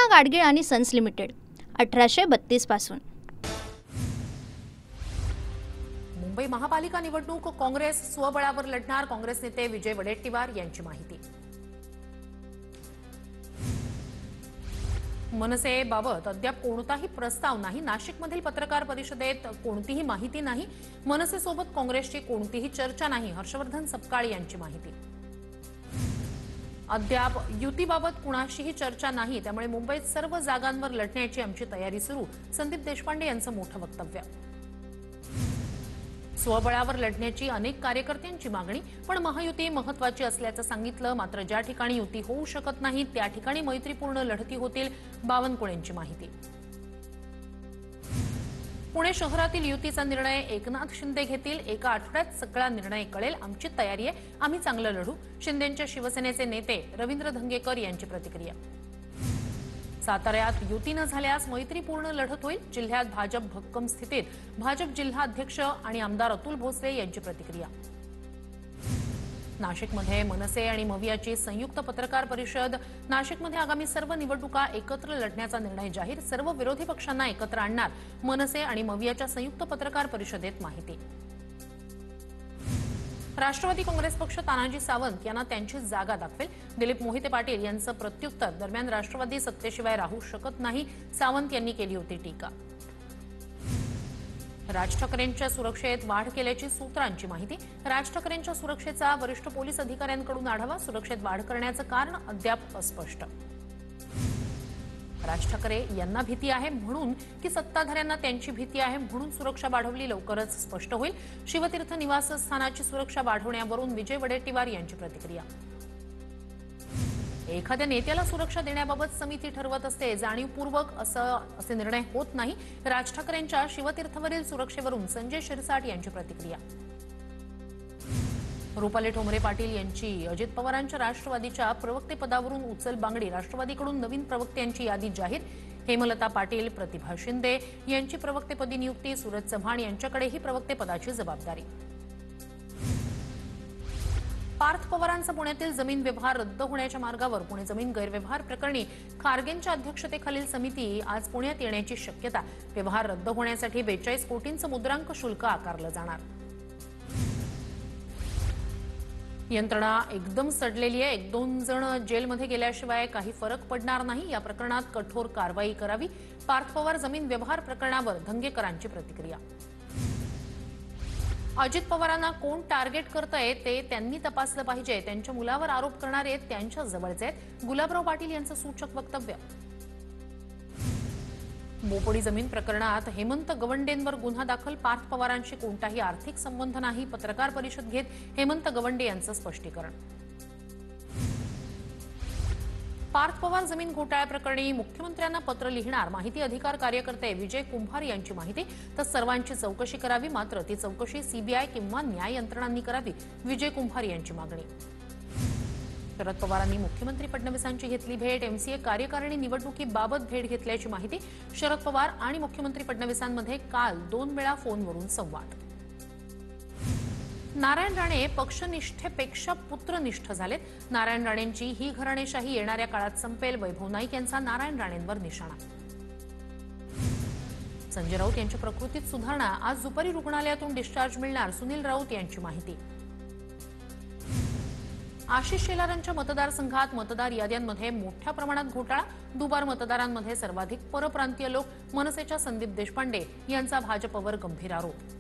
कृष्णा गाडगीळ आणि sons limited 1832 पासून। मुंबई महापालिका निवडणूक काँग्रेस स्वबळावर लढणार, काँग्रेस नेते विजय वडेट्टीवार यांची माहिती। मनसेबाबत अद्याप कोणताही प्रस्ताव नाही, नाशिकमधील पत्रकार परिषदेत कोणतीही माहिती नाही, मनसेसोबत काँग्रेसची कोणतीही चर्चा नाही, हर्षवर्धन सपकाळ यांची माहिती। अद्याप युतीबाबत कुणाशीही चर्चा नाही, त्यामुळे मुंबईत सर्व जागांवर लढण्याची आमची तयारी सुरू, संदीप देशपांडे यांचं मोठं वक्तव्य। स्वबळावर लढण्याची अनेक कार्यकर्त्यांची मागणी, पण महायुती महत्त्वाची असल्याचं सांगितलं, मात्र ज्या ठिकाणी युती होऊ शकत नाही त्या ठिकाणी मैत्रीपूर्ण लढती होतील, बावनकुळेंची माहिती। पुणे शहरातील युतीचा निर्णय एकनाथ शिंदे घेतील, एका आठवड्यात सगळा निर्णय कळेल, आमची तयारी आहे, आम्ही चांगलं लढू, शिंदेंच्या शिवसेनेचे नेते रवींद्र धंगेकर यांची प्रतिक्रिया। साताऱ्यात युती न झाल्यास मैत्रीपूर्ण लढत होईल, जिल्ह्यात भाजप भक्कम स्थितीत, भाजप जिल्हाध्यक्ष आणि आमदार अतुल भोसले यांची प्रतिक्रिया। नाशिकमध्ये मनसे आणि मवियाची संयुक्त पत्रकार परिषद, नाशिकमध्ये आगामी सर्व निवडणुका एकत्र लढण्याचा निर्णय जाहीर, सर्व विरोधी पक्षांना एकत्र आणणार, मनसे आणि मवियाच्या संयुक्त पत्रकार परिषदेत माहिती। राष्ट्रवादी काँग्रेस पक्ष तानाजी सावंत यांना त्यांची जागा दाखवेल, दिलीप मोहिते पाटील यांचं प्रत्युत्तर, दरम्यान राष्ट्रवादी सत्तेशिवाय राहू शकत नाही, सावंत यांनी केली होती टीका। राज ठाकरेंच्या सुरक्षेत वाढ केल्याची सूत्रांची माहिती, राज ठाकरेंच्या सुरक्षेचा वरिष्ठ पोलीस अधिकाऱ्यांकडून आढावा, सुरक्षेत वाढ करण्याचं कारण अद्याप अस्पष्ट। राज ठाकरे यांना भीती आहे म्हणून की सत्ताधाऱ्यांना त्यांची भीती आहे म्हणून सुरक्षा वाढवली, लवकरच स्पष्ट होईल, शिवतीर्थ निवासस्थानाची सुरक्षा वाढवण्यावरून विजय वडेट्टीवार यांची प्रतिक्रिया। एखाद्या नेत्याला सुरक्षा देण्याबाबत समिती ठरवत असते, जाणीवपूर्वक असे निर्णय होत नाही, राज ठाकरेंच्या शिवतीर्थवरील सुरक्षेवरून संजय शिरसाट यांची प्रतिक्रिया। रुपाली ठोंबरे पाटील यांची अजित पवारांच्या राष्ट्रवादीच्या प्रवक्तेपदावरून उचलबांगडी, राष्ट्रवादीकडून नवीन प्रवक्त्यांची यादी जाहीर, हेमलता पाटील, प्रतिभा शिंदे यांची प्रवक्तेपदी नियुक्ती, सूरज चव्हाण यांच्याकडेही प्रवक्तेपदाची जबाबदारी। पार्थ पवारांचा पुण्यातील जमीन व्यवहार रद्द होण्याच्या मार्गावर, पुणे जमीन गैरव्यवहार प्रकरणी खारगेंच्या अध्यक्षतेखालील समिती आज पुण्यात येण्याची शक्यता, व्यवहार रद्द होण्यासाठी 42 कोटींचं मुद्रांक शुल्क आकारलं जाणार। यंत्रणा एकदम सडलेली आहे, 1-2 जण जेलमध्ये गेल्याशिवाय काही फरक पडणार नाही, या प्रकरणात कठोर कारवाई करावी, पार्थ पवार जमीन व्यवहार प्रकरणावर धंगेकरांची प्रतिक्रिया। अजित पवारांना कोण टार्गेट करतंय ते त्यांनी तपासलं पाहिजे, त्यांच्या मुलावर आरोप करणारे त्यांच्या जवळचे आहेत, गुलाबराव पाटील यांचं सूचक वक्तव्य। बोपोडी जमीन प्रकरणात हेमंत गवंडेंवर गुन्हा दाखल, पार्थ पवारांशी कोणताही आर्थिक संबंध नाही, पत्रकार परिषद घेत हेमंत गवंडे यांचं स्पष्टीकरण। पार्थ पवार जमीन घोटाळ्याप्रकरणी मुख्यमंत्र्यांना पत्र लिहिणार, माहिती अधिकार कार्यकर्ते विजय कुंभार यांची माहिती, तर सर्वांची चौकशी करावी, मात्र ती चौकशी सीबीआय किंवा न्याय यंत्रणांनी करावी, विजय कुंभार यांची मागणी। शरद पवारांनी मुख्यमंत्री फडणवीसांची घेतली भेट, एमसीए कार्यकारिणी निवडणुकीबाबत भेट घेतल्याची माहिती, शरद पवार आणि मुख्यमंत्री फडणवीसांमध्ये काल 2 वेळा फोनवरून संवाद। नारायण राणे पक्षनिष्ठेपेक्षा पुत्रनिष्ठ झालेत, नारायण राणेंची ही घराणेशाही येणाऱ्या काळात संपेल, वैभव नाईक यांचा नारायण राणेंवर निशाणा। संजय राऊत यांच्या प्रकृतीत सुधारणा, आज दुपारी रुग्णालयातून डिस्चार्ज मिळणार, सुनील राऊत यांची माहिती। आशिष शेलारांच्या मतदारसंघात मतदार याद्यांमध्ये मोठ्या प्रमाणात घोटाळा, दुबार मतदारांमध्ये सर्वाधिक परप्रांतीय लोक, मनसेच्या संदीप देशपांडे यांचा भाजपवर गंभीर आरोप।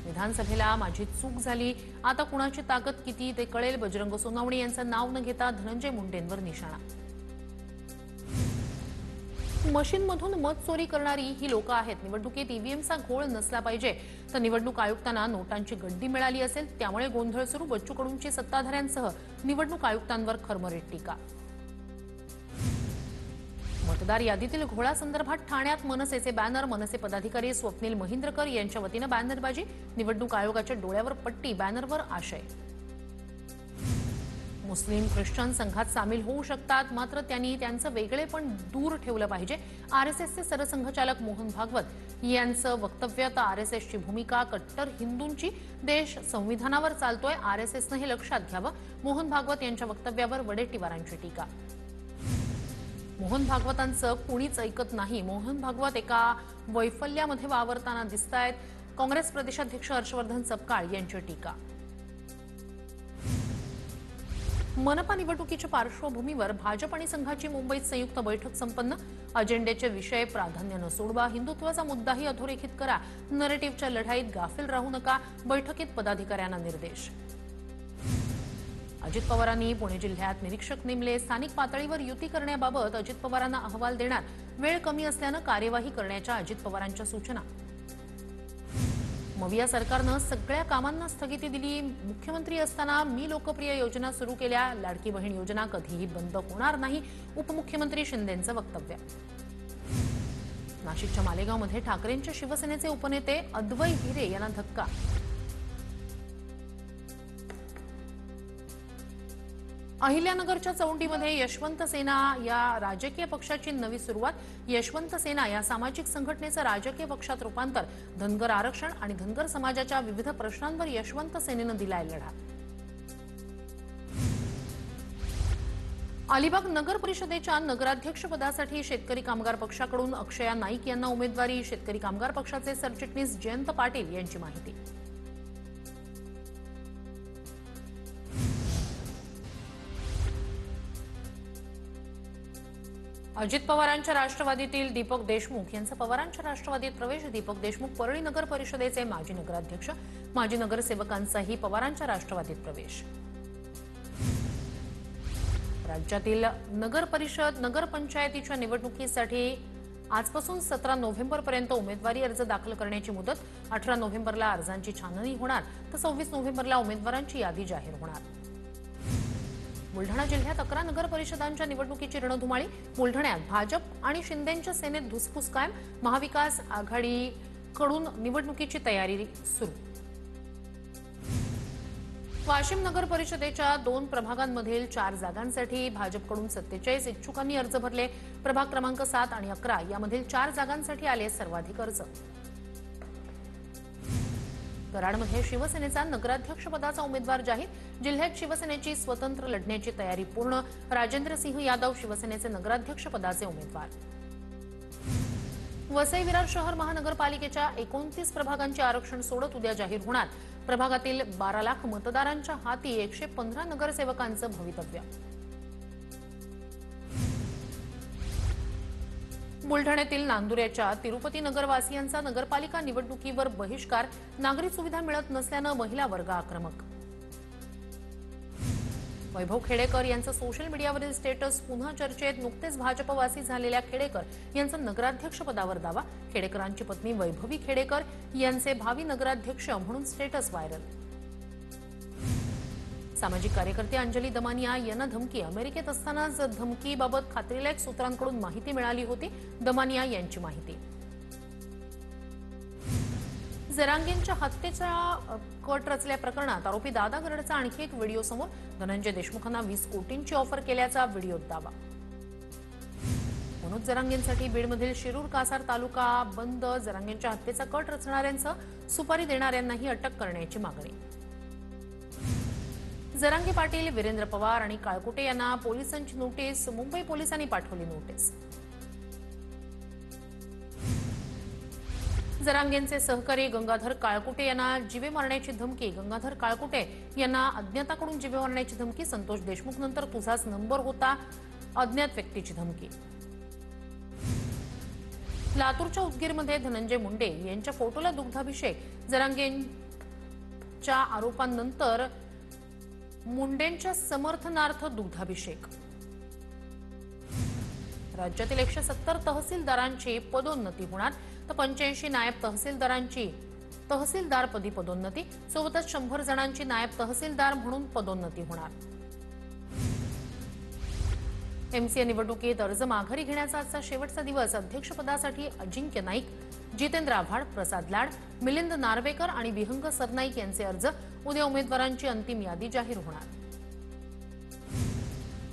विधानसभेला माझी चूक झाली, आता कुणाची ताकद किती ते कळेल, बजरंग सोनवणे यांचं नाव न घेता धनंजय मुंडेंवर निशाणा। मशीनमधून मत चोरी करणारी ही लोक आहेत, निवडणुकीत ईव्हीएमचा घोळ नसला पाहिजे, तर निवडणूक आयुक्तांना नोटांची गड्डी मिळाली असेल, त्यामुळे गोंधळ सुरू, बच्चू कडूंची सत्ताधाऱ्यांसह निवडणूक आयुक्तांवर खरमरीत टीका। मतदार यादीतील घोळासंदर्भात ठाण्यात मनसेचे बॅनर, मनसे पदाधिकारी स्वप्नील महिंद्रकर यांच्या वतीनं बॅनरबाजी, निवडणूक आयोगाच्या डोळ्यावर पट्टी, बॅनरवर आशय। मुस्लिम ख्रिश्चन संघात सामील होऊ शकतात, मात्र त्यांनी त्यांचं वेगळेपण दूर ठेवलं पाहिजे, आरएसएसचे सरसंघचालक मोहन भागवत यांचं वक्तव्य। तर आरएसएसची भूमिका कट्टर हिंदूंची, देश संविधानावर चालतोय, आरएसएसनं हे लक्षात घ्यावं, मोहन भागवत यांच्या वक्तव्यावर वडेट्टीवारांची टीका। मोहन भागवतांचं कुणीच ऐकत नाही. मोहन भागवत एका वैफल्यामध्ये वावरताना दिसतायत. काँग्रेस प्रदेशाध्यक्ष हर्षवर्धन सपकाळ यांची टीका. मनपा निवडणुकीच्या पार्श्वभूमीवर भाजप आणि संघाची मुंबईत संयुक्त बैठक संपन्न. अजेंड्याचे विषय प्राधान्यानं सोडवा, हिंदुत्वाचा मुद्दाही अधोरेखित करा, नरेटिव्हच्या लढाईत गाफील राहू नका, बैठकीत पदाधिकाऱ्यांना निर्देश. अजित पवारांनी पुणे जिल्ह्यात निरीक्षक नेमले. स्थानिक पातळीवर युती करण्याबाबत अजित पवारांना अहवाल देणार. वेळ कमी असल्यानं कार्यवाही करण्याच्या अजित पवारांच्या सूचना. मविया सरकारनं सगळ्या कामांना स्थगिती दिली. मुख्यमंत्री असताना मी लोकप्रिय योजना सुरू केल्या. लाडकी बहीण योजना कधीही बंद होणार नाही, उपमुख्यमंत्री शिंदेंचं वक्तव्य. नाशिकच्या मालेगावमध्ये ठाकरेंच्या शिवसेनेचे उपनेते अद्वै हिरे यांना धक्का. अहिल्यानगरच्या चौंडीमध्ये यशवंत सेना या राजकीय पक्षाची नवी सुरुवात. यशवंत सेना या सामाजिक संघटनेचं राजकीय पक्षात रूपांतर. धनगर आरक्षण आणि धनगर समाजाच्या विविध प्रश्नांवर यशवंत सेनेनं दिलाय लढा. अलिबाग नगर परिषदेच्या नगराध्यक्षपदासाठी शेतकरी कामगार पक्षाकडून अक्षया नाईक यांना उमेदवारी. शेतकरी कामगार पक्षाचे सरचिटणीस जयंत पाटील यांची माहिती. अजित पवारांच्या राष्ट्रवादीतील दीपक देशमुख यांचा पवारांच्या राष्ट्रवादीत प्रवेश. दीपक देशमुख परळी नगर परिषदेचे माजी नगराध्यक्ष. माजी नगरसेवकांचाही पवारांच्या राष्ट्रवादीत प्रवेश. राज्यातील नगर परिषद नगरपंचायतीच्या निवडणुकीसाठी आजपासून 17 नोव्हेंबरपर्यंत उमेदवारी अर्ज दाखल करण्याची मुदत. 18 नोव्हेंबरला अर्जांची छाननी होणार तर 26 नोव्हेंबरला उमेदवारांची यादी जाहीर होणार. बुलढाणा जिल्ह्यात 11 नगर परिषदांच्या निवडणुकीची रणधुमाळी. बुलढाण्यात भाजप आणि शिंदेंच्या सेनेत धुसफूस कायम. महाविकास आघाडीकडून निवडणुकीची तयारी सुरू. वाशिम नगर परिषदेच्या 2 प्रभागांमधील 4 जागांसाठी भाजपकडून 47 इच्छुकांनी अर्ज भरले. प्रभाग क्रमांक 7 आणि 11 यामधील 4 जागांसाठी आले सर्वाधिक अर्ज. कराडमध्ये शिवसेनेचा नगराध्यक्षपदाचा उमेदवार जाहीर. जिल्ह्यात शिवसेनेची स्वतंत्र लढण्याची तयारी पूर्ण. राजेंद्र सिंह यादव शिवसेनेचे नगराध्यक्षपदाचे उमेदवार. वसई विरार शहर महानगरपालिकेच्या 29 प्रभागांचे आरक्षण सोडत उद्या जाहीर होणार. प्रभागातील 12 लाख मतदारांच्या हाती 115 नगरसेवकांचं भवितव्य. बुलढाण्यातील नांदुऱ्याच्या तिरुपती नगरवासियांचा नगरपालिका निवडणुकीवर बहिष्कार. नागरी सुविधा मिळत नसल्यानं महिला वर्ग आक्रमक. वैभव खेडेकर यांचं सोशल मीडियावरील स्टेटस पुन्हा चर्चेत. नुकतेच भाजपवासी झालेल्या खेडेकर यांचं नगराध्यक्षपदावर दावा. खेडेकरांची पत्नी वैभवी खेडेकर यांचे भावी नगराध्यक्ष म्हणून स्टेटस व्हायरल. सामाजिक कार्यकर्ते अंजली दमानिया यांना धमकी. अमेरिकेत असतानाच धमकीबाबत खात्रीलायक सूत्रांकडून माहिती मिळाली होती. दमानिया यांची माहिती. जरांगेंच्या हत्येचा कट रचल्या प्रकरणात आरोपी दादा गरडचा आणखी एक व्हिडिओ समोर. धनंजय देशमुखांना 20 कोटींची ऑफर केल्याचा व्हिडिओत दावा. मनोज जरांगेंसाठी बीडमधील शिरूर कासार तालुका बंद. जरांगेंच्या हत्येचा कट रचणाऱ्यांचं सुपारी देणाऱ्यांनाही अटक करण्याची मागणी. जरांगे पाटील, वीरेंद्र पवार आणि काळकुटे यांना पोलिसांची नोटीस. मुंबई पोलिसांनी पाठवली नोटीस. जरांगेंचे सहकारी गंगाधर काळकुटे यांना जीवे मारण्याची धमकी. गंगाधर काळकुटे यांना अज्ञाताकडून जीवे मारण्याची धमकी. संतोष देशमुख नंतर तुझाच नंबर होता, अज्ञात व्यक्तीची धमकी. लातूरच्या उदगीरमध्ये धनंजय मुंडे यांच्या फोटोला दुग्धाभिषेक. जरांगेंच्या आरोपांनंतर मुंडेंच्या समर्थनार्थ दुग्धाभिषेक. राज्यातील 170 तहसीलदारांची पदोन्नती होणार तर 85 नायब तहसीलदारांची तहसीलदारपदी पदोन्नती. सोबतच 100 जणांची नायब तहसीलदार म्हणून पदोन्नती होणार. एमसीए निवडणुकीत अर्ज माघारी घेण्याचा आजचा शेवटचा दिवस. अध्यक्षपदासाठी अजिंक्य नाईक, जितेंद्र आव्हाड, प्रसाद लाड, मिलिंद नार्वेकर आणि विहंग सरनाईक यांचे अर्ज. उद्या उमेदवारांची अंतिम यादी जाहीर होणार.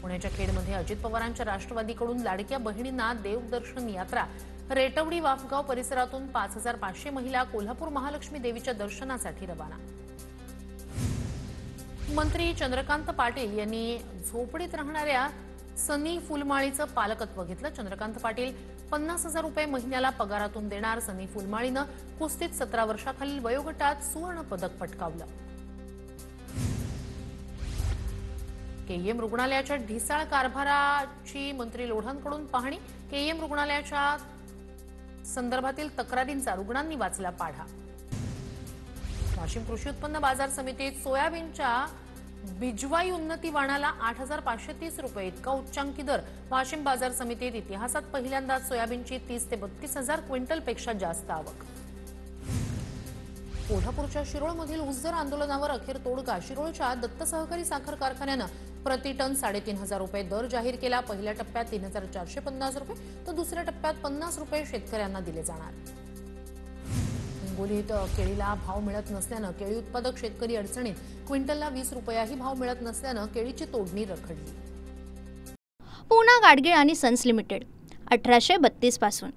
पुण्याच्या खेडमध्ये अजित पवारांच्या राष्ट्रवादीकडून लाडक्या बहिणींना देवदर्शन यात्रा. रेटवडी वाफगाव परिसरातून 5500 महिला कोल्हापूर महालक्ष्मी देवीच्या दर्शनासाठी रवाना. मंत्री चंद्रकांत पाटील यांनी झोपडीत राहणाऱ्या सनी फुलमाळीचं पालकत्व घेतलं. चंद्रकांत पाटील 50,000 रुपये महिन्याला पगारातून देणार. सनी फुलमाळीनं कुस्तीत 17 वर्षाखालील वयोगटात सुवर्ण पदक पटकावलं. केईएम रुग्णालयाच्या ढिसाळ कारभाराची मंत्री लोढांकडून पाहणी. केईएम रुग्णालयाच्या संदर्भातील तक्रारींचा रुग्णांनी वाचला पाढा. वाशिम कृषी उत्पन्न बाजार समितीत सोयाबीनच्या बिजवाई उन्नती वाणाला 8,530 रुपये इतका उच्चांकी दर. वाशिम बाजार समितीत इतिहासात पहिल्यांदाच सोयाबीनची 30 ते 32,000 क्विंटलपेक्षा जास्त आवक. कोल्हापूरच्या शिरोळमधील ऊस दर आंदोलनावर अखेर तोडगा. शिरोळच्या दत्त सहकारी साखर कारखान्यानं प्रति टन 3,500 रुपये दर जाहीर केला. पहिल्या टप्प्यात 3,450 रुपये तर दुसऱ्या टप्प्यात 50 रुपये शेतकऱ्यांना दिले जाणार. हिंगोलीत केळीला भाव मिळत नसल्यानं केळी उत्पादक शेतकरी अडचणीत. क्विंटलला 20 रुपयाही भाव मिळत नसल्यानं केळीची तोडणी रखडली. पूना गाडगीळ आणि सन्स लिमिटेड 1832 पासून.